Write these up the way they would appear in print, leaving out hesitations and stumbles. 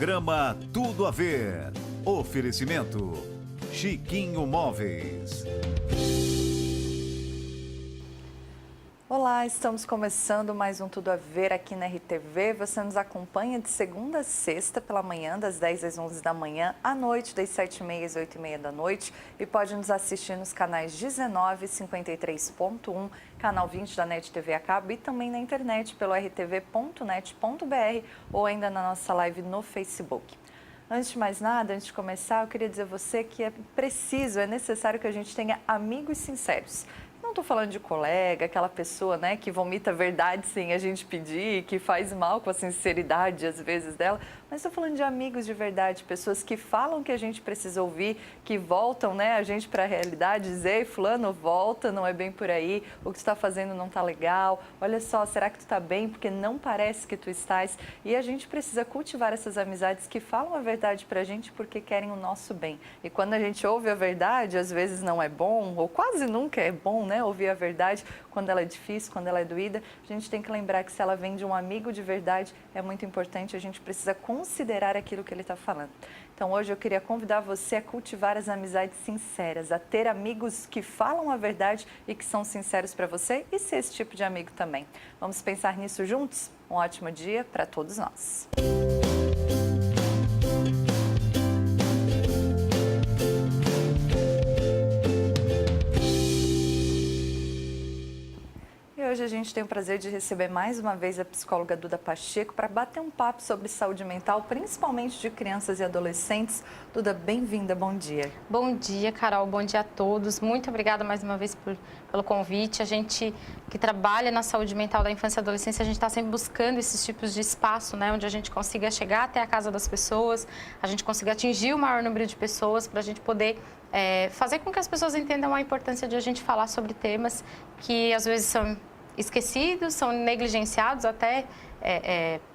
Programa Tudo a Ver. Oferecimento Chiquinho Móveis. Olá, estamos começando mais um Tudo a Ver aqui na RTV. Você nos acompanha de segunda a sexta pela manhã, das 10 às 11 da manhã, à noite, das 7h30 às 8h30 da noite. E pode nos assistir nos canais 19, 53.1, canal 20 da NET TV a cabo e também na internet pelo rtv.net.br ou ainda na nossa live no Facebook. Antes de mais nada, antes de começar, eu queria dizer a você que é necessário que a gente tenha amigos sinceros. Não estou falando de colega, aquela pessoa, né, que vomita a verdade sem a gente pedir, que faz mal com a sinceridade, às vezes, dela. Mas estou falando de amigos de verdade, pessoas que falam o que a gente precisa ouvir, que voltam, né, a gente para a realidade, dizer, fulano, volta, não é bem por aí, o que tu está fazendo não está legal, olha só, será que tu está bem? Porque não parece que tu estás. E a gente precisa cultivar essas amizades que falam a verdade para a gente porque querem o nosso bem. E quando a gente ouve a verdade, às vezes não é bom, ou quase nunca é bom, né, ouvir a verdade quando ela é difícil, quando ela é doída. A gente tem que lembrar que se ela vem de um amigo de verdade, é muito importante, a gente precisa considerar aquilo que ele está falando. Então hoje eu queria convidar você a cultivar as amizades sinceras, a ter amigos que falam a verdade e que são sinceros para você e ser esse tipo de amigo também. Vamos pensar nisso juntos? Um ótimo dia para todos nós. Hoje a gente tem o prazer de receber mais uma vez a psicóloga Duda Pacheco para bater um papo sobre saúde mental, principalmente de crianças e adolescentes. Duda, bem-vinda, bom dia. Bom dia, Carol, bom dia a todos. Muito obrigada mais uma vez pelo convite. A gente que trabalha na saúde mental da infância e adolescência, a gente está sempre buscando esses tipos de espaço, né, onde a gente consiga chegar até a casa das pessoas, a gente consiga atingir o maior número de pessoas para a gente poder fazer com que as pessoas entendam a importância de a gente falar sobre temas que às vezes são esquecidos, são negligenciados até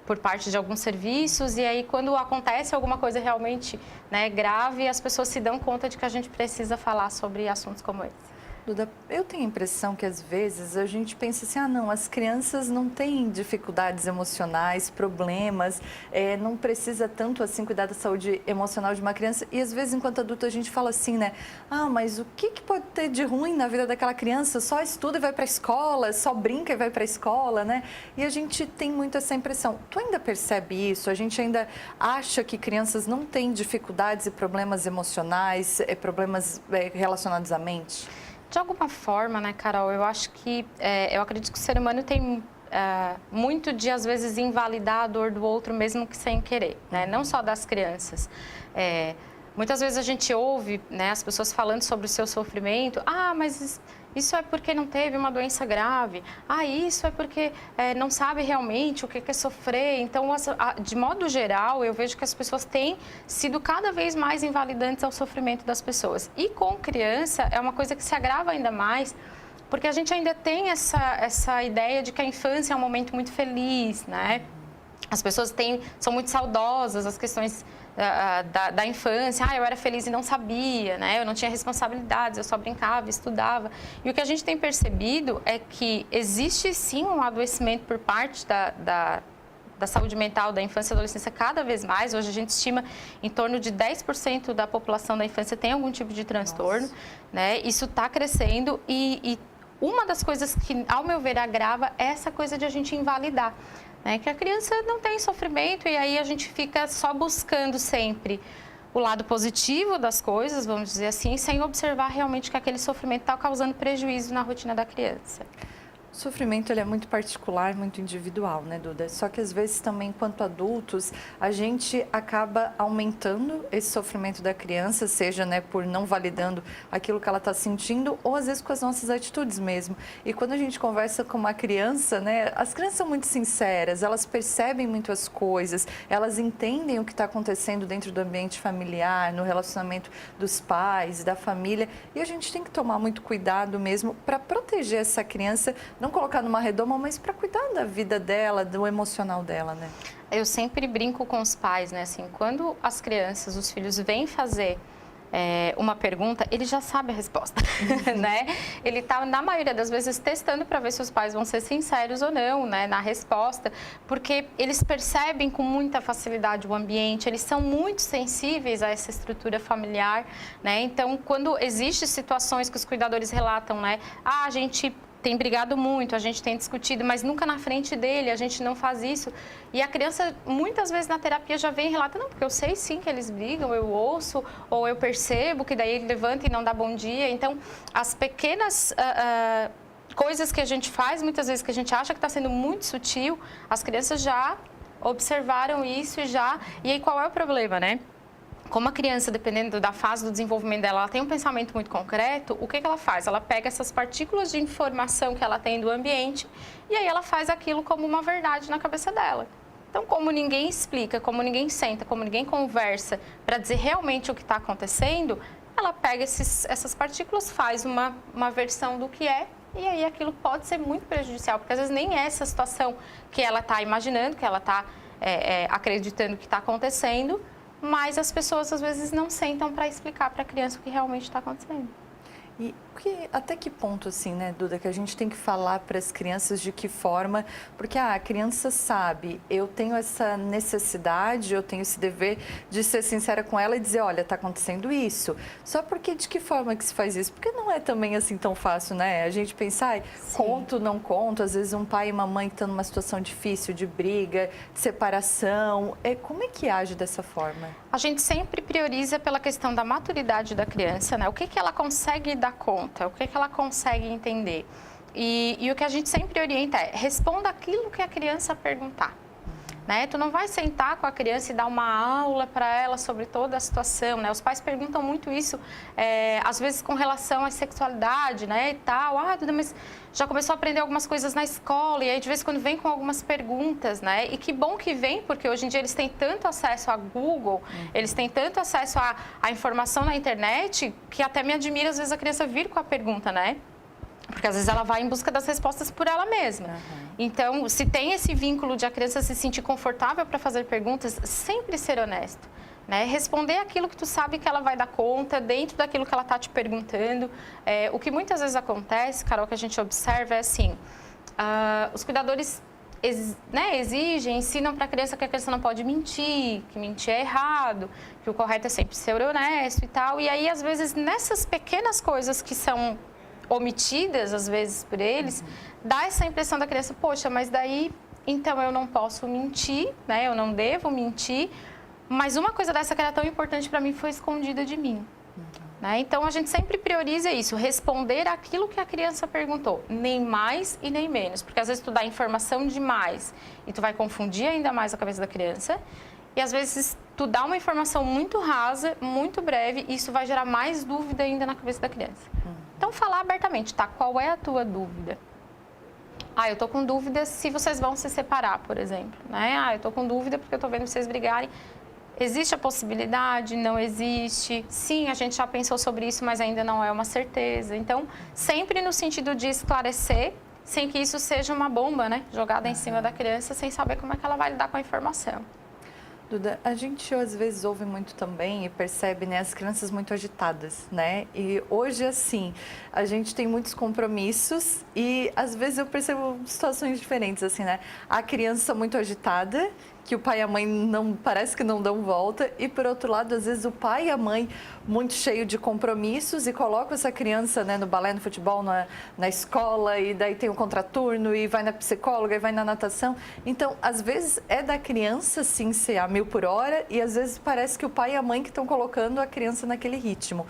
por parte de alguns serviços, e aí quando acontece alguma coisa realmente, né, grave, as pessoas se dão conta de que a gente precisa falar sobre assuntos como esse. Duda, eu tenho a impressão que às vezes a gente pensa assim, não, as crianças não têm dificuldades emocionais, problemas, não precisa tanto assim cuidar da saúde emocional de uma criança. E às vezes, enquanto adulto, a gente fala assim, né? Mas o que pode ter de ruim na vida daquela criança? Só estuda e vai para a escola, só brinca e vai para a escola, né? E a gente tem muito essa impressão. Tu ainda percebe isso? A gente ainda acha que crianças não têm dificuldades e problemas emocionais, problemas relacionados à mente? De alguma forma, né, Carol, eu acho que, eu acredito que o ser humano tem muito de, às vezes, invalidar a dor do outro, mesmo que sem querer, né? Não só das crianças. Muitas vezes a gente ouve, né, as pessoas falando sobre o seu sofrimento, mas isso é porque não teve uma doença grave, isso é porque não sabe realmente o que é sofrer. Então, de modo geral, eu vejo que as pessoas têm sido cada vez mais invalidantes ao sofrimento das pessoas. E com criança é uma coisa que se agrava ainda mais, porque a gente ainda tem essa ideia de que a infância é um momento muito feliz, né? As pessoas são muito saudosas, as questões da infância, eu era feliz e não sabia, né? Eu não tinha responsabilidades, eu só brincava, estudava. E o que a gente tem percebido é que existe sim um adoecimento por parte da saúde mental da infância e adolescência cada vez mais. Hoje a gente estima em torno de 10% da população da infância tem algum tipo de transtorno, né? Isso está crescendo e uma das coisas que, ao meu ver, agrava é essa coisa de a gente invalidar. Que a criança não tem sofrimento e aí a gente fica só buscando sempre o lado positivo das coisas, vamos dizer assim, sem observar realmente que aquele sofrimento está causando prejuízo na rotina da criança. O sofrimento ele é muito particular, muito individual, né, Duda? Só que às vezes também, enquanto adultos, a gente acaba aumentando esse sofrimento da criança, seja, né, por não validando aquilo que ela está sentindo, ou às vezes com as nossas atitudes mesmo. E quando a gente conversa com uma criança, né, as crianças são muito sinceras, elas percebem muito as coisas, elas entendem o que está acontecendo dentro do ambiente familiar, no relacionamento dos pais, da família, e a gente tem que tomar muito cuidado mesmo para proteger essa criança, não colocar numa redoma, mas para cuidar da vida dela, do emocional dela, né? Eu sempre brinco com os pais, né? Assim, quando as crianças, os filhos vêm fazer uma pergunta, ele já sabe a resposta, né? Ele está, na maioria das vezes, testando para ver se os pais vão ser sinceros ou não, né, na resposta, porque eles percebem com muita facilidade o ambiente, eles são muito sensíveis a essa estrutura familiar, né? Então, quando existem situações que os cuidadores relatam, né, a gente tem brigado muito, a gente tem discutido, mas nunca na frente dele, a gente não faz isso. E a criança, muitas vezes na terapia, já vem e relata, não, porque eu sei sim que eles brigam, eu ouço, ou eu percebo que daí ele levanta e não dá bom dia. Então, as pequenas coisas que a gente faz, muitas vezes que a gente acha que está sendo muito sutil, as crianças já observaram isso E aí, qual é o problema, né? Como a criança, dependendo da fase do desenvolvimento dela, ela tem um pensamento muito concreto, o que ela faz? Ela pega essas partículas de informação que ela tem do ambiente e aí ela faz aquilo como uma verdade na cabeça dela. Então, como ninguém explica, como ninguém senta, como ninguém conversa para dizer realmente o que está acontecendo, ela pega essas partículas, faz uma versão do que é e aí aquilo pode ser muito prejudicial, porque às vezes nem é essa situação que ela está imaginando, que ela está acreditando que está acontecendo, mas as pessoas às vezes não sentam para explicar para a criança o que realmente está acontecendo. E até que ponto, assim, né, Duda, que a gente tem que falar para as crianças de que forma, porque a criança sabe, eu tenho essa necessidade, eu tenho esse dever de ser sincera com ela e dizer, olha, está acontecendo isso. Só porque de que forma que se faz isso? Porque não é também assim tão fácil, né? A gente pensar, conto, não conto, às vezes um pai e uma mãe que estão numa situação difícil, de briga, de separação, como é que age dessa forma? A gente sempre prioriza pela questão da maturidade da criança, né? O que ela consegue dar conta, o que ela consegue entender. E o que a gente sempre orienta é, responda aquilo que a criança perguntar. Né? Tu não vai sentar com a criança e dar uma aula para ela sobre toda a situação, né? Os pais perguntam muito isso, às vezes com relação à sexualidade, né, e tal. Ah, Duda, mas já começou a aprender algumas coisas na escola e aí de vez em quando vem com algumas perguntas, né? E que bom que vem, porque hoje em dia eles têm tanto acesso a Google, eles têm tanto acesso à informação na internet, que até me admira às vezes a criança vir com a pergunta, né? Porque às vezes ela vai em busca das respostas por ela mesma. Então, se tem esse vínculo de a criança se sentir confortável para fazer perguntas, sempre ser honesto. Né? Responder aquilo que tu sabe que ela vai dar conta, dentro daquilo que ela está te perguntando. O que muitas vezes acontece, Carol, que a gente observa é assim, os cuidadores exigem, ensinam para a criança que a criança não pode mentir, que mentir é errado, que o correto é sempre ser honesto e tal. E aí, às vezes, nessas pequenas coisas que são omitidas, às vezes, por eles, dá essa impressão da criança, poxa, mas daí, então eu não posso mentir, né? Eu não devo mentir, mas uma coisa dessa que era tão importante para mim foi escondida de mim. Né? Então, a gente sempre prioriza isso, responder aquilo que a criança perguntou, nem mais e nem menos, porque às vezes tu dá informação demais e tu vai confundir ainda mais a cabeça da criança, e às vezes tu dá uma informação muito rasa, muito breve, e isso vai gerar mais dúvida ainda na cabeça da criança. Então, falar abertamente, tá? Qual é a tua dúvida? Eu tô com dúvida se vocês vão se separar, por exemplo, né? Eu tô com dúvida porque eu tô vendo vocês brigarem. Existe a possibilidade? Não existe? Sim, a gente já pensou sobre isso, mas ainda não é uma certeza. Então, sempre no sentido de esclarecer, sem que isso seja uma bomba, né? Jogada em cima da criança, sem saber como é que ela vai lidar com a informação. Duda, a gente às vezes ouve muito também e percebe, né, as crianças muito agitadas, né? E hoje, assim, a gente tem muitos compromissos e às vezes eu percebo situações diferentes, assim, né? A criança muito agitada, que o pai e a mãe parece que não dão volta, e por outro lado, às vezes o pai e a mãe muito cheio de compromissos e colocam essa criança, né, no balé, no futebol, na escola, e daí tem o contraturno e vai na psicóloga e vai na natação. Então, às vezes é da criança, sim, ser a 1000 por hora, e às vezes parece que o pai e a mãe que estão colocando a criança naquele ritmo.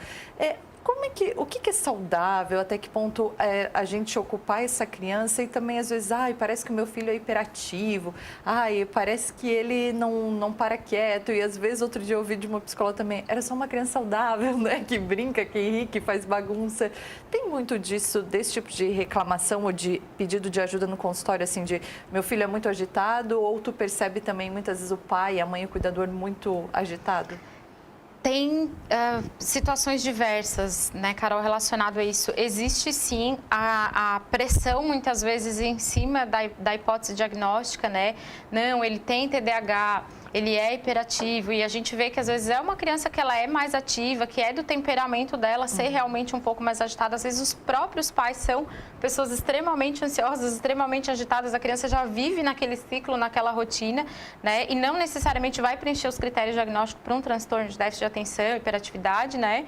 O que é saudável, até que ponto a gente ocupar essa criança e também às vezes, parece que o meu filho é hiperativo, parece que ele não para quieto, e às vezes outro dia eu ouvi de uma psicóloga também, era só uma criança saudável, né, que brinca, que ri, que faz bagunça. Tem muito disso, desse tipo de reclamação ou de pedido de ajuda no consultório, assim, de meu filho é muito agitado, ou tu percebe também muitas vezes o pai, a mãe, o cuidador muito agitado? Tem situações diversas, né, Carol, relacionado a isso. Existe sim a pressão, muitas vezes, em cima da hipótese diagnóstica, né? Não, ele tem TDAH, ele é hiperativo, e a gente vê que às vezes é uma criança que ela é mais ativa, que é do temperamento dela ser realmente um pouco mais agitada. Às vezes os próprios pais são pessoas extremamente ansiosas, extremamente agitadas, a criança já vive naquele ciclo, naquela rotina, né? E não necessariamente vai preencher os critérios diagnósticos para um transtorno de déficit de atenção, hiperatividade, né?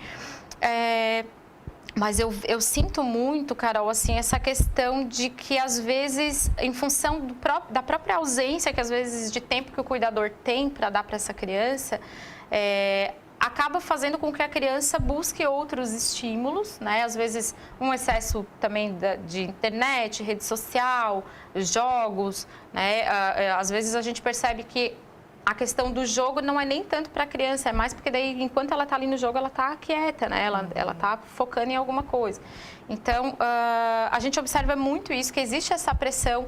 Mas eu sinto muito, Carol, assim, essa questão de que, às vezes, em função da própria ausência, que às vezes, de tempo que o cuidador tem para dar para essa criança, acaba fazendo com que a criança busque outros estímulos, né? Às vezes, um excesso também de internet, rede social, jogos, né? Às vezes, a gente percebe que a questão do jogo não é nem tanto para a criança, é mais porque daí, enquanto ela está ali no jogo, ela está quieta, né? Ela está focando em alguma coisa. Então, a gente observa muito isso, que existe essa pressão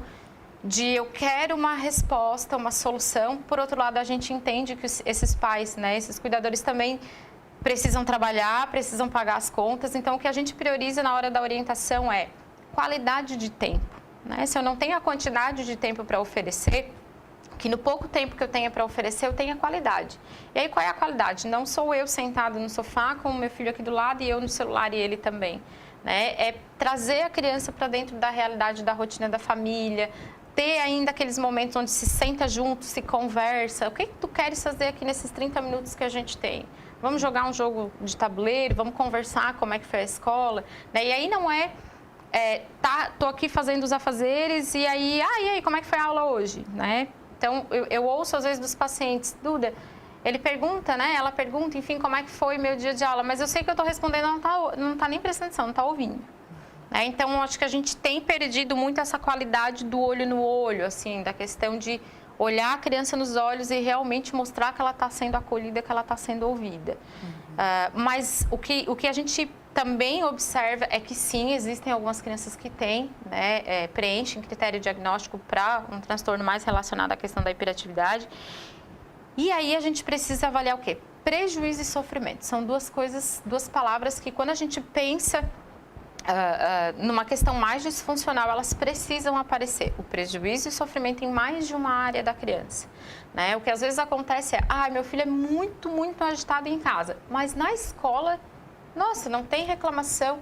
de eu quero uma resposta, uma solução. Por outro lado, a gente entende que esses pais, né, esses cuidadores também precisam trabalhar, precisam pagar as contas. Então, o que a gente prioriza na hora da orientação é qualidade de tempo, né? Se eu não tenho a quantidade de tempo para oferecer, que no pouco tempo que eu tenha para oferecer, eu tenha qualidade. E aí, qual é a qualidade? Não sou eu sentado no sofá com o meu filho aqui do lado e eu no celular e ele também, né? É trazer a criança para dentro da realidade da rotina da família, ter ainda aqueles momentos onde se senta junto, se conversa. O que tu queres fazer aqui nesses 30 minutos que a gente tem? Vamos jogar um jogo de tabuleiro, vamos conversar como é que foi a escola, né? E aí não tô aqui fazendo os afazeres e aí, e aí, como é que foi a aula hoje, né? Então, eu ouço às vezes dos pacientes, Duda, ele pergunta, né? Ela pergunta, enfim, como é que foi meu dia de aula, mas eu sei que eu estou respondendo, ela não tá nem prestando atenção, não está ouvindo. Né? Então, acho que a gente tem perdido muito essa qualidade do olho no olho, assim, da questão de olhar a criança nos olhos e realmente mostrar que ela está sendo acolhida, que ela está sendo ouvida. Mas o que a gente também observa é que sim, existem algumas crianças que têm, né, preenchem critério diagnóstico para um transtorno mais relacionado à questão da hiperatividade. E aí a gente precisa avaliar o quê? Prejuízo e sofrimento. São duas palavras que quando a gente pensa numa questão mais disfuncional, elas precisam aparecer. O prejuízo e o sofrimento em mais de uma área da criança. Né? O que às vezes acontece meu filho é muito, muito agitado em casa, mas na escola, nossa, não tem reclamação.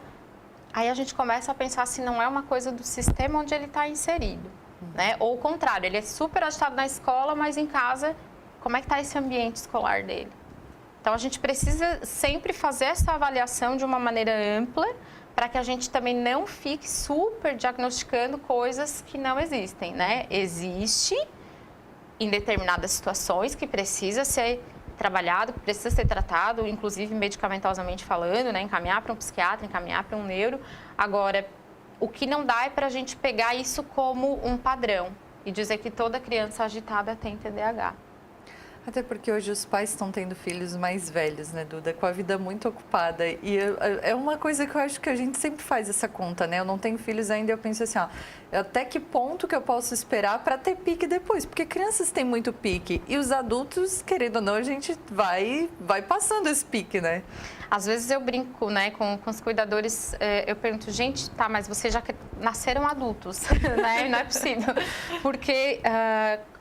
Aí a gente começa a pensar se não é uma coisa do sistema onde ele está inserido. Né? Ou o contrário, ele é super agitado na escola, mas em casa, como é que está esse ambiente escolar dele? Então, a gente precisa sempre fazer essa avaliação de uma maneira ampla, para que a gente também não fique super diagnosticando coisas que não existem, né? Existe em determinadas situações que precisa ser trabalhado, que precisa ser tratado, inclusive medicamentosamente falando, né? Encaminhar para um psiquiatra, encaminhar para um neuro. Agora, o que não dá é para a gente pegar isso como um padrão e dizer que toda criança agitada tem TDAH. Até porque hoje os pais estão tendo filhos mais velhos, né, Duda? Com a vida muito ocupada. E é uma coisa que eu acho que a gente sempre faz essa conta, né? Eu não tenho filhos ainda e eu penso assim, até que ponto que eu posso esperar para ter pique depois? Porque crianças têm muito pique e os adultos, querendo ou não, a gente vai passando esse pique, né? Às vezes eu brinco, né, com os cuidadores, eu pergunto, gente, tá, mas vocês já nasceram adultos, né? Não é possível. Porque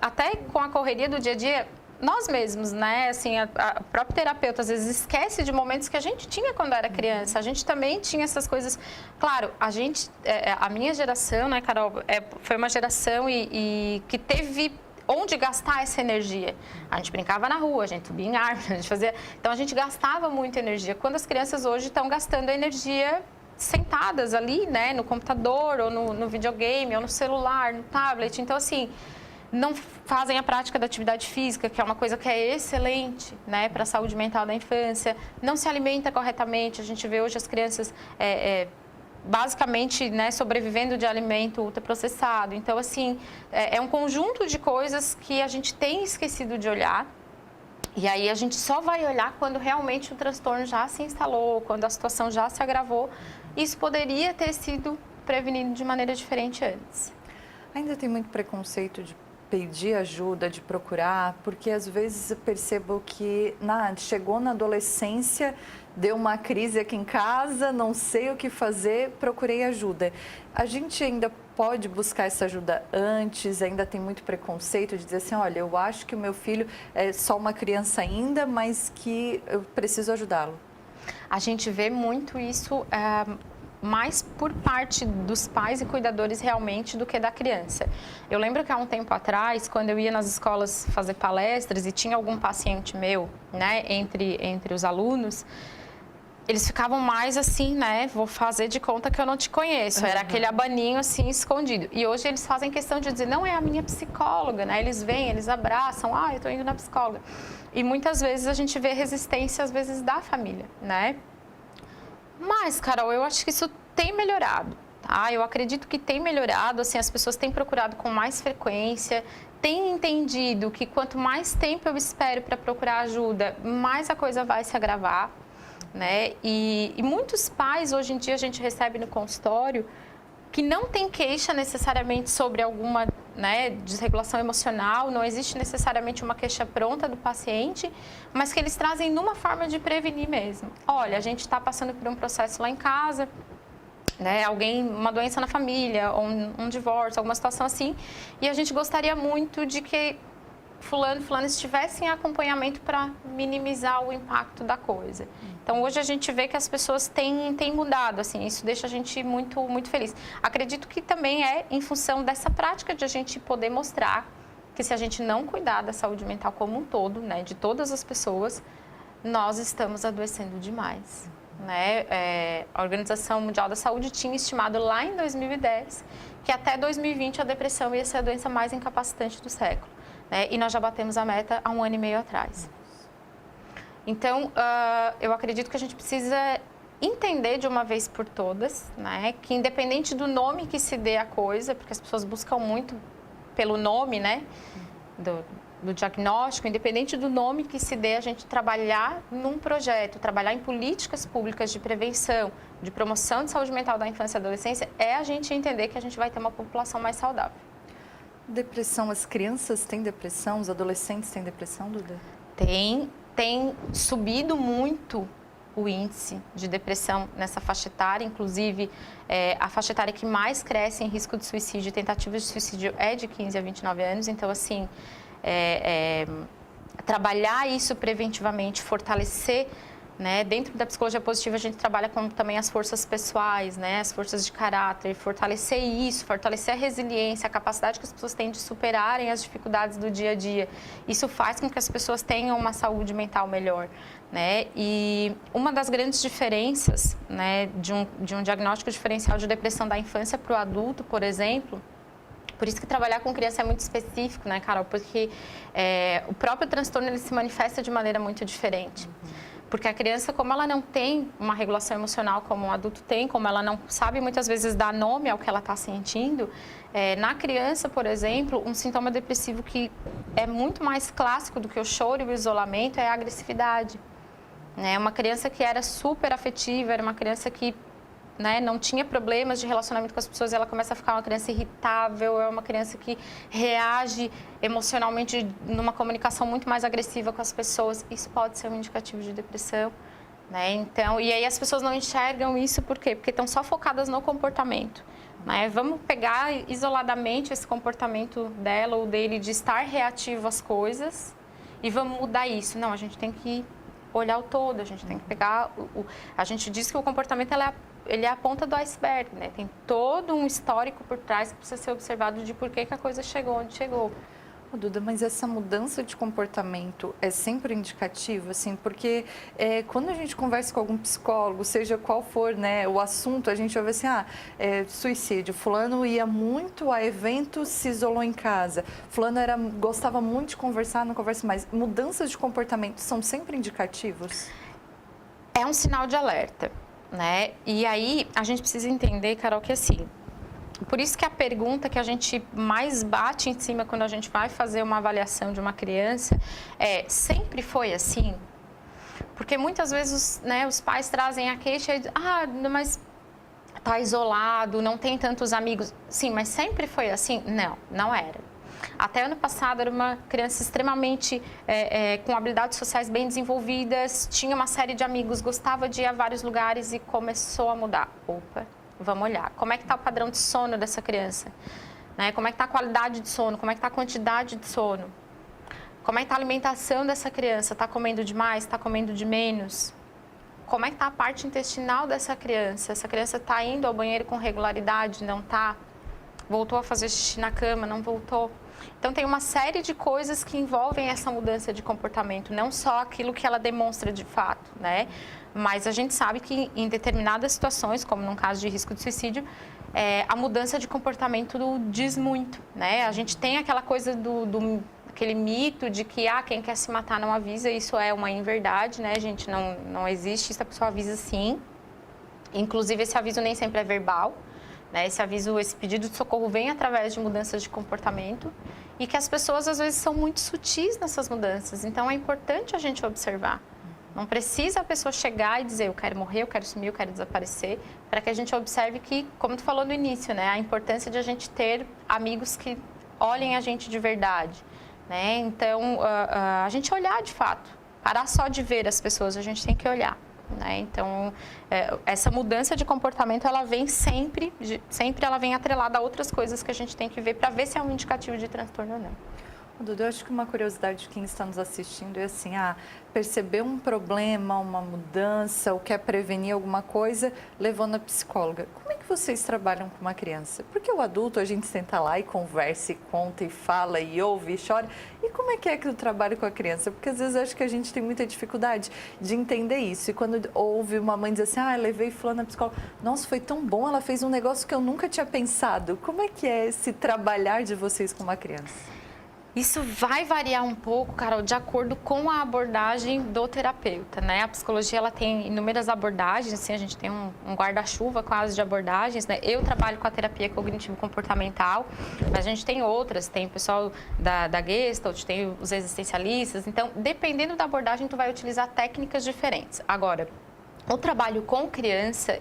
até com a correria do dia a dia, nós mesmos, né, assim, a própria terapeuta às vezes esquece de momentos que a gente tinha quando era criança. A gente também tinha essas coisas. Claro, a minha geração, né, Carol, foi uma geração e que teve onde gastar essa energia. A gente brincava na rua, a gente subia em árvore, a gente fazia... Então, a gente gastava muita energia. Quando as crianças hoje estão gastando a energia sentadas ali, né, no computador, ou no videogame, ou no celular, no tablet. Então, assim, não fazem a prática da atividade física, que é uma coisa que é excelente, né, para a saúde mental da infância. Não se alimenta corretamente. A gente vê hoje as crianças... basicamente, né, sobrevivendo de alimento ultraprocessado. Então, assim, é um conjunto de coisas que a gente tem esquecido de olhar. E aí a gente só vai olhar quando realmente o transtorno já se instalou, quando a situação já se agravou. Isso poderia ter sido prevenido de maneira diferente antes. Ainda tem muito preconceito pedir ajuda, de procurar, porque às vezes eu percebo que chegou na adolescência, deu uma crise aqui em casa, não sei o que fazer, procurei ajuda. A gente ainda pode buscar essa ajuda antes, ainda tem muito preconceito de dizer assim, olha, eu acho que o meu filho é só uma criança ainda, mas que eu preciso ajudá-lo. A gente vê muito isso mais por parte dos pais e cuidadores realmente do que da criança. Eu lembro que há um tempo atrás, quando eu ia nas escolas fazer palestras e tinha algum paciente meu, né, entre os alunos, eles ficavam mais assim, né, vou fazer de conta que eu não te conheço. Era aquele abaninho assim escondido. E hoje eles fazem questão de dizer, não, é a minha psicóloga, né? Eles vêm, eles abraçam, eu tô indo na psicóloga. E muitas vezes a gente vê resistência, às vezes, da família, né? Mas, Carol, eu acho que isso tem melhorado, tá? Eu acredito que tem melhorado, assim, as pessoas têm procurado com mais frequência, têm entendido que quanto mais tempo eu espero para procurar ajuda, mais a coisa vai se agravar, né? E muitos pais, hoje em dia, a gente recebe no consultório, que não tem queixa necessariamente sobre alguma, né, desregulação emocional, não existe necessariamente uma queixa pronta do paciente, mas que eles trazem numa forma de prevenir mesmo. Olha, a gente está passando por um processo lá em casa, né, uma doença na família, ou um divórcio, alguma situação assim, e a gente gostaria muito de que fulano estivesse em acompanhamento para minimizar o impacto da coisa. Então, hoje a gente vê que as pessoas têm mudado, assim, isso deixa a gente muito, muito feliz. Acredito que também é em função dessa prática de a gente poder mostrar que se a gente não cuidar da saúde mental como um todo, né, de todas as pessoas, nós estamos adoecendo demais, né? A Organização Mundial da Saúde tinha estimado lá em 2010 que até 2020 a depressão ia ser a doença mais incapacitante do século. E nós já batemos a meta há 1 ano e meio atrás. Então, eu acredito que a gente precisa entender de uma vez por todas, né, que independente do nome que se dê a coisa, porque as pessoas buscam muito pelo nome, né, do diagnóstico, independente do nome que se dê, a gente trabalhar num projeto, trabalhar em políticas públicas de prevenção, de promoção de saúde mental da infância e adolescência, é a gente entender que a gente vai ter uma população mais saudável. Depressão, as crianças têm depressão, os adolescentes têm depressão, Duda? Tem subido muito o índice de depressão nessa faixa etária, inclusive a faixa etária que mais cresce em risco de suicídio, tentativas de suicídio é de 15 a 29 anos, então assim, trabalhar isso preventivamente, fortalecer, né? Dentro da psicologia positiva a gente trabalha com também as forças pessoais, né? As forças de caráter, fortalecer isso, fortalecer a resiliência, a capacidade que as pessoas têm de superarem as dificuldades do dia a dia. Isso faz com que as pessoas tenham uma saúde mental melhor, né? E uma das grandes diferenças, né, de um diagnóstico diferencial de depressão da infância para o adulto, por exemplo, por isso que trabalhar com criança é muito específico, né, Carol? Porque o próprio transtorno ele se manifesta de maneira muito diferente. Porque a criança, como ela não tem uma regulação emocional como um adulto tem, como ela não sabe muitas vezes dar nome ao que ela está sentindo, na criança, por exemplo, um sintoma depressivo que é muito mais clássico do que o choro e o isolamento é a agressividade. Uma criança que era super afetiva, era uma criança que, né, não tinha problemas de relacionamento com as pessoas, ela começa a ficar uma criança irritável, é uma criança que reage emocionalmente numa comunicação muito mais agressiva com as pessoas. Isso pode ser um indicativo de depressão, né? Então, e aí as pessoas não enxergam isso por quê? Porque estão só focadas no comportamento, né? Vamos pegar isoladamente esse comportamento dela ou dele de estar reativo às coisas e vamos mudar isso. Não, a gente tem que olhar o todo, a gente tem que pegar... A gente diz que o comportamento ele é a ponta do iceberg, né? Tem todo um histórico por trás que precisa ser observado de por que a coisa chegou onde chegou. Duda, mas essa mudança de comportamento é sempre indicativa, assim, porque quando a gente conversa com algum psicólogo, seja qual for, né, o assunto, a gente ouve assim, suicídio, fulano ia muito a eventos, se isolou em casa, fulano gostava muito de conversar, não conversa mais. Mudanças de comportamento são sempre indicativos? É um sinal de alerta, né? E aí a gente precisa entender, Carol, que assim, por isso que a pergunta que a gente mais bate em cima quando a gente vai fazer uma avaliação de uma criança é: sempre foi assim? Porque muitas vezes, né, os pais trazem a queixa e dizem, mas tá isolado, não tem tantos amigos. Sim, mas sempre foi assim? Não, não era. Até ano passado era uma criança extremamente com habilidades sociais bem desenvolvidas, tinha uma série de amigos, gostava de ir a vários lugares e começou a mudar. Opa, vamos olhar. Como é que está o padrão de sono dessa criança? Né? Como é que está a qualidade de sono? Como é que está a quantidade de sono? Como é que está a alimentação dessa criança? Está comendo demais? Está comendo de menos? Como é que está a parte intestinal dessa criança? Essa criança está indo ao banheiro com regularidade? Não está? Voltou a fazer xixi na cama? Não voltou? Então, tem uma série de coisas que envolvem essa mudança de comportamento, não só aquilo que ela demonstra de fato, né? Mas a gente sabe que em determinadas situações, como num caso de risco de suicídio, a mudança de comportamento diz muito, né? A gente tem aquela coisa aquele mito de que quem quer se matar não avisa, isso é uma inverdade, né, gente? Não existe isso, a pessoa avisa sim. Inclusive, esse aviso nem sempre é verbal, né? Esse pedido de socorro vem através de mudanças de comportamento e que as pessoas, às vezes, são muito sutis nessas mudanças. Então, é importante a gente observar. Não precisa a pessoa chegar e dizer, eu quero morrer, eu quero sumir, eu quero desaparecer, para que a gente observe que, como tu falou no início, né, a importância de a gente ter amigos que olhem a gente de verdade. Né? Então, a gente olhar de fato, parar só de ver as pessoas, a gente tem que olhar. Né? Então, essa mudança de comportamento, ela vem sempre ela vem atrelada a outras coisas que a gente tem que ver para ver se é um indicativo de transtorno ou não. Dudu, eu acho que uma curiosidade de quem está nos assistindo é assim, perceber um problema, uma mudança, ou quer prevenir alguma coisa, levou na psicóloga. Como é que vocês trabalham com uma criança? Porque o adulto, a gente senta lá e conversa, e conta, e fala, e ouve, e chora. E como é que eu trabalho com a criança? Porque às vezes eu acho que a gente tem muita dificuldade de entender isso. E quando ouve uma mãe dizer assim, levei fulano na psicóloga, nossa, foi tão bom, ela fez um negócio que eu nunca tinha pensado. Como é que é esse trabalhar de vocês com uma criança? Isso vai variar um pouco, Carol, de acordo com a abordagem do terapeuta, né? A psicologia, ela tem inúmeras abordagens, assim, a gente tem um guarda-chuva quase de abordagens, né? Eu trabalho com a terapia cognitivo-comportamental, mas a gente tem outras, tem o pessoal da Gestalt, tem os existencialistas, então, dependendo da abordagem, tu vai utilizar técnicas diferentes. Agora, o trabalho com criança,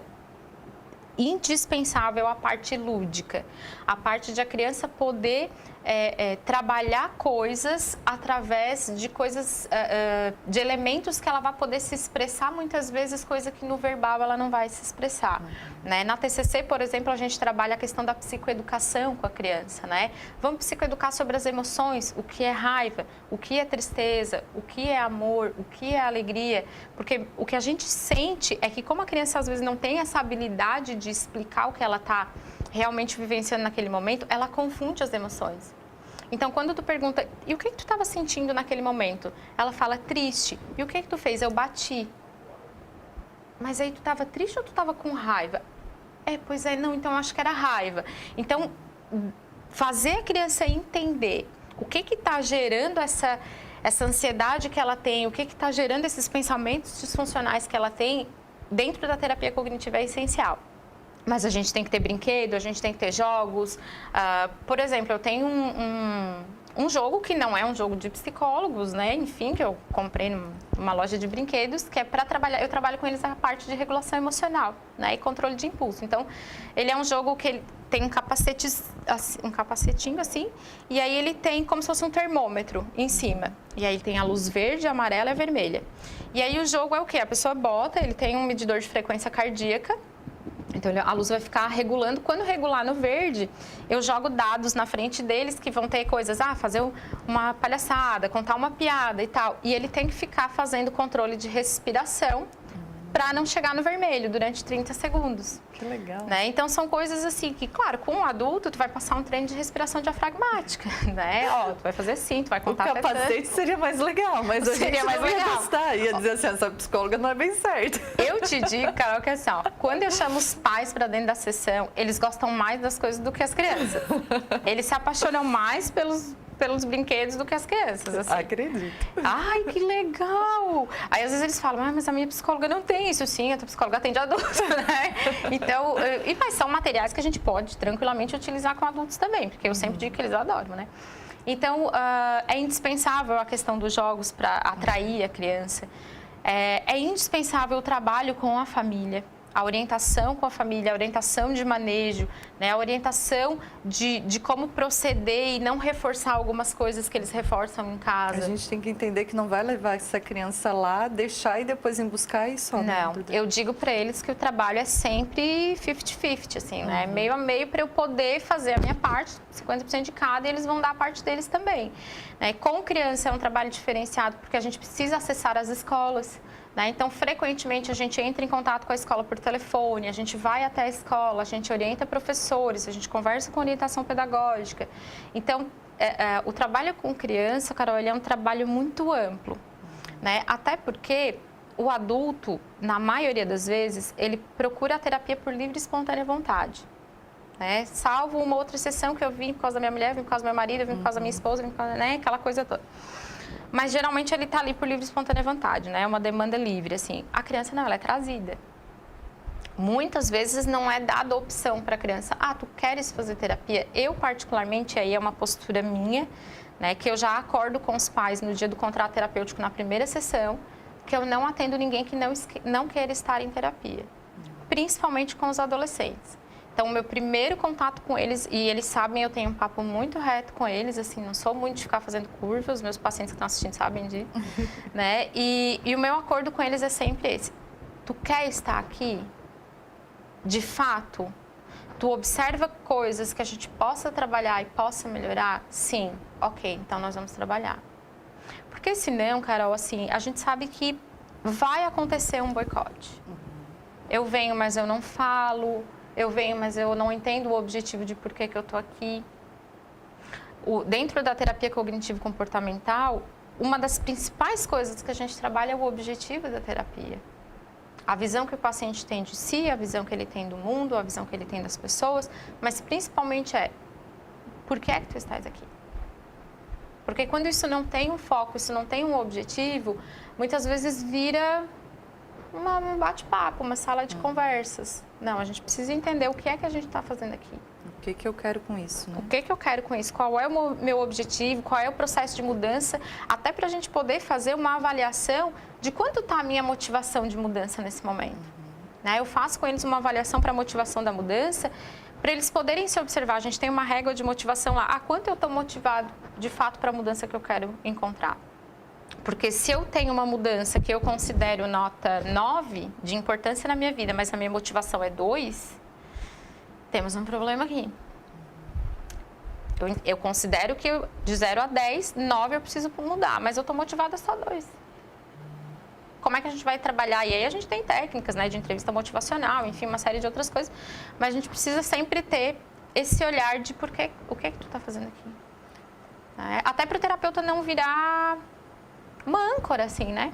indispensável a parte lúdica, a parte de a criança poder trabalhar coisas através de de elementos que ela vai poder se expressar, muitas vezes coisa que no verbal ela não vai se expressar. Né? Na TCC, por exemplo, a gente trabalha a questão da psicoeducação com a criança, né? Vamos psicoeducar sobre as emoções, o que é raiva, o que é tristeza, o que é amor, o que é alegria, porque o que a gente sente é que como a criança às vezes não tem essa habilidade de explicar o que ela está realmente vivenciando naquele momento, ela confunde as emoções. Então, quando tu pergunta, e o que tu estava sentindo naquele momento? Ela fala, triste. E o que tu fez? Eu bati. Mas aí tu estava triste ou tu estava com raiva? Pois é, não, então acho que era raiva. Então, fazer a criança entender o que está gerando essa ansiedade que ela tem, o que está gerando esses pensamentos disfuncionais que ela tem, dentro da terapia cognitiva é essencial. Mas a gente tem que ter brinquedo, a gente tem que ter jogos. Por exemplo, eu tenho um jogo que não é um jogo de psicólogos, né? Enfim, que eu comprei numa loja de brinquedos, que é para trabalhar. Eu trabalho com eles a parte de regulação emocional, né? E controle de impulso. Então, ele é um jogo que ele tem um capacetinho assim, e aí ele tem como se fosse um termômetro em cima. E aí tem a luz verde, a amarela e a vermelha. E aí o jogo é o quê? A pessoa bota, ele tem um medidor de frequência cardíaca. Então, a luz vai ficar regulando. Quando regular no verde, eu jogo dados na frente deles que vão ter coisas, fazer uma palhaçada, contar uma piada e tal. E ele tem que ficar fazendo controle de respiração para não chegar no vermelho durante 30 segundos. Que legal. Né? Então, são coisas assim que, claro, com um adulto, tu vai passar um treino de respiração diafragmática, né? Tu vai fazer assim, tu vai contar... O capacete seria mais legal, mas a gente não ia gostar. Ia dizer assim, essa psicóloga não é bem certa. Eu te digo, Carol, que assim, quando eu chamo os pais para dentro da sessão, eles gostam mais das coisas do que as crianças. Eles se apaixonam mais pelos brinquedos do que as crianças, assim. Acredito. Ai, que legal! Aí, às vezes, eles falam, mas a minha psicóloga não tem isso. Sim, a tua psicóloga atende adultos, né? Então, mas são materiais que a gente pode tranquilamente utilizar com adultos também, porque eu sempre digo que eles adoram, né? Então, é indispensável a questão dos jogos para atrair a criança. É indispensável o trabalho com a família. a orientação com a família, a orientação de manejo, né? A orientação de como proceder e não reforçar algumas coisas que eles reforçam em casa. A gente tem que entender que não vai levar essa criança lá, deixar e depois ir buscar e só. Não, eu digo para eles que o trabalho é sempre 50-50, assim, né? Meio a meio para eu poder fazer a minha parte, 50% de cada, e eles vão dar a parte deles também. Né? Com criança é um trabalho diferenciado porque a gente precisa acessar as escolas. Né? Então, frequentemente, a gente entra em contato com a escola por telefone, a gente vai até a escola, a gente orienta professores, a gente conversa com orientação pedagógica. Então, o trabalho com criança, Carol, ele é um trabalho muito amplo. Né? Até porque o adulto, na maioria das vezes, ele procura a terapia por livre e espontânea vontade. Né? Salvo uma outra exceção que eu vim por causa da minha mulher, vim por causa do meu marido, vim por causa da minha esposa, vim por causa, né? Aquela coisa toda. Mas, geralmente, ele está ali por livre e espontânea vontade, né? É uma demanda livre, assim. A criança, não, ela é trazida. Muitas vezes não é dada opção para a criança. Ah, tu queres fazer terapia? Eu, particularmente, aí é uma postura minha, né? Que eu já acordo com os pais no dia do contrato terapêutico, na primeira sessão, que eu não atendo ninguém que não queira estar em terapia. Principalmente com os adolescentes. Então, o meu primeiro contato com eles, e eles sabem, eu tenho um papo muito reto com eles, assim, não sou muito de ficar fazendo curva, os meus pacientes que estão assistindo sabem disso, né? E o meu acordo com eles é sempre esse. Tu quer estar aqui? De fato? Tu observa coisas que a gente possa trabalhar e possa melhorar? Sim. Ok, então nós vamos trabalhar. Porque senão, Carol, assim, a gente sabe que vai acontecer um boicote. Eu venho, mas eu não falo. Eu venho, mas eu não entendo o objetivo de por que eu estou aqui. Dentro da terapia cognitivo-comportamental, uma das principais coisas que a gente trabalha é o objetivo da terapia. A visão que o paciente tem de si, a visão que ele tem do mundo, a visão que ele tem das pessoas, mas principalmente por que é que tu estás aqui? Porque quando isso não tem um foco, isso não tem um objetivo, muitas vezes vira um bate-papo, uma sala de conversas. Não, a gente precisa entender o que é que a gente está fazendo aqui. O que eu quero com isso, né? O que eu quero com isso? Qual é o meu objetivo? Qual é o processo de mudança? Até para a gente poder fazer uma avaliação de quanto está a minha motivação de mudança nesse momento. Né? Eu faço com eles uma avaliação para a motivação da mudança, para eles poderem se observar. A gente tem uma régua de motivação lá. Ah, quanto eu estou motivado, de fato, para a mudança que eu quero encontrar? Porque se eu tenho uma mudança que eu considero nota 9 de importância na minha vida, mas a minha motivação é 2, temos um problema aqui. Eu considero que de 0 a 10, 9 eu preciso mudar, mas eu estou motivada só 2. Como é que a gente vai trabalhar? E aí a gente tem técnicas, né, de entrevista motivacional, enfim, uma série de outras coisas, mas a gente precisa sempre ter esse olhar de o que é que tu está fazendo aqui. Até para o terapeuta não virar uma âncora, assim, né?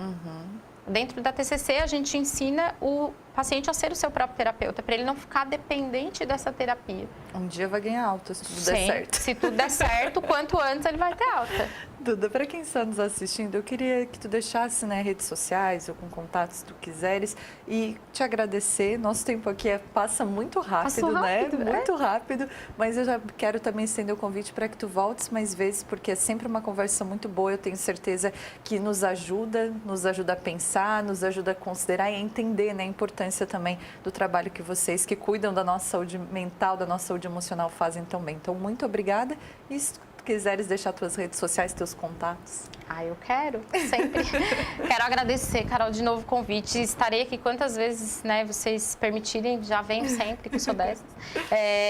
Dentro da TCC, a gente ensina o paciente a ser o seu próprio terapeuta, para ele não ficar dependente dessa terapia. Um dia vai ganhar alta, se tudo der certo. Se tudo der certo, quanto antes ele vai ter alta. Duda, para quem está nos assistindo, eu queria que tu deixasse, né, redes sociais ou com contatos, se tu quiseres, e te agradecer. Nosso tempo aqui passa muito rápido, né? Muito rápido, mas eu já quero também estender o convite para que tu voltes mais vezes, porque é sempre uma conversa muito boa. Eu tenho certeza que nos ajuda a pensar, nos ajuda a considerar e a entender, né, a importância também do trabalho que vocês que cuidam da nossa saúde mental, da nossa saúde emocional fazem tão bem. Então, muito obrigada. E se quiseres deixar tuas redes sociais, teus contatos. Eu quero, sempre. Quero agradecer, Carol, de novo o convite. Estarei aqui quantas vezes, né, vocês permitirem, já venho sempre, que sou dessas.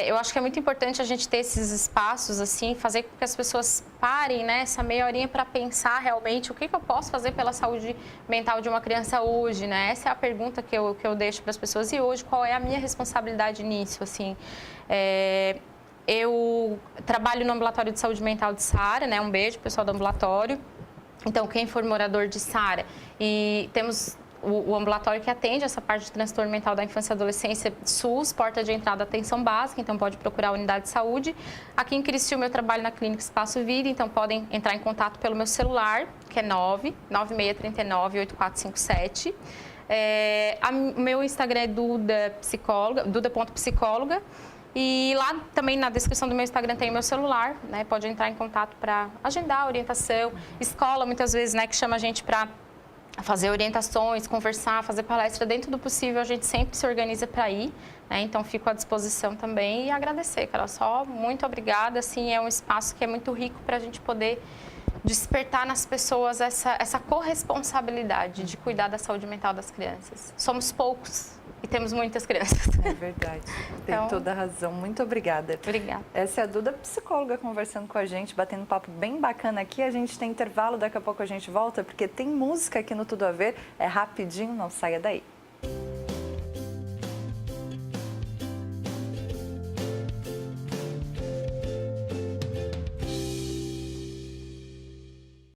Eu acho que é muito importante a gente ter esses espaços, assim, fazer com que as pessoas parem, né, essa meia horinha para pensar realmente o que eu posso fazer pela saúde mental de uma criança hoje, né? Essa é a pergunta que eu deixo para as pessoas. E hoje, qual é a minha responsabilidade nisso, assim? Eu trabalho no Ambulatório de Saúde Mental de Saara, né? Um beijo, pessoal do ambulatório. Então, quem for morador de Saara, e temos o ambulatório que atende essa parte de transtorno mental da infância e adolescência, SUS, porta de entrada, atenção básica, então pode procurar a unidade de saúde. Aqui em Criciúma eu trabalho na Clínica Espaço Vida, então podem entrar em contato pelo meu celular, que é 99639-8457. O meu Instagram é duda.psicóloga. E lá também na descrição do meu Instagram tem o meu celular, né? Pode entrar em contato para agendar a orientação. Escola, muitas vezes, né, que chama a gente para fazer orientações, conversar, fazer palestra dentro do possível, a gente sempre se organiza para ir, né? Então fico à disposição também e agradecer, Carol, só muito obrigada, assim, é um espaço que é muito rico para a gente poder despertar nas pessoas essa corresponsabilidade de cuidar da saúde mental das crianças. Somos poucos e temos muitas crianças. É verdade, tem toda a razão. Muito obrigada. Obrigada. Essa é a Duda, psicóloga, conversando com a gente, batendo um papo bem bacana aqui. A gente tem intervalo, daqui a pouco a gente volta, porque tem música aqui no Tudo a Ver. É rapidinho, não saia daí.